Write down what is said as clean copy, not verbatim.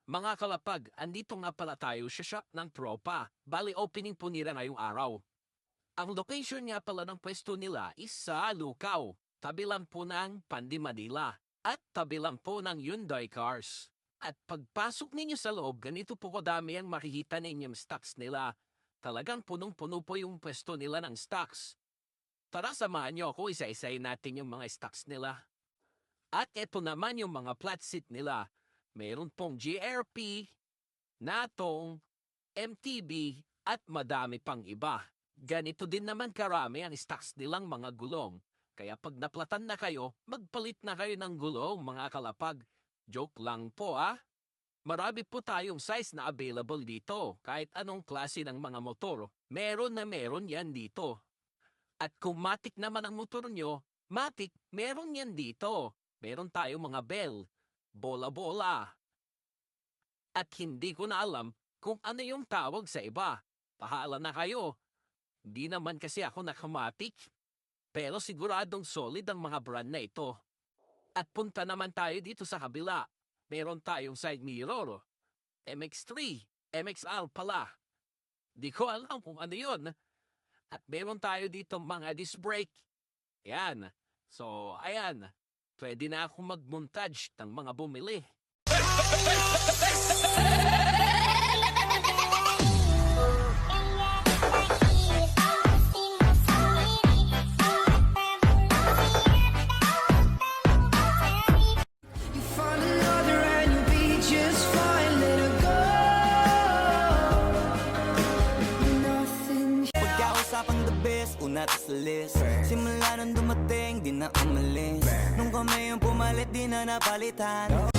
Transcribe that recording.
Mga kalapag, andito nga pala tayo sa shop ng tropa. Bali opening po nila ngayong araw. Ang location nga pala ng pwesto nila is sa Lucao, tabi lang po ng Pandi Manila, at tabi lang po ng Hyundai Cars. At pagpasok ninyo sa loob, ganito po kadami ang makikita ninyong stocks nila. Talagang punong-puno po yung pwesto nila ng stocks. Tara samahan nyo ako, isa-isayin natin yung mga stocks nila. At eto naman yung mga flat seat nila. Meron pong GRP, Natong, MTB, at madami pang iba. Ganito din naman karami ang stocks nilang mga gulong. Kaya pag naplatan na kayo, magpalit na kayo ng gulong mga kalapag. Joke lang po Marami po tayong size na available dito. Kahit anong klase ng mga motor, meron na meron yan dito. At kung matik naman ang motor nyo, matik, meron yan dito. Meron tayong mga bell, bola-bola. At hindi ko na alam kung ano yung tawag sa iba. Pahala na kayo. Hindi naman kasi ako nakamatik. Pero siguradong solid ang mga brand na ito. At punta naman tayo dito sa kabila. Meron tayong side mirror. MX3, MXR pala. Di ko alam kung ano yun. At meron tayo dito mga disc brake. Ayan. So, ayan. Pwede na akong mag-montage ng mga bumili. Pagkausapang the best, una to sa list. Simula nung dumating, di na umalis. Nung kami yung pumalit, di na napalitan.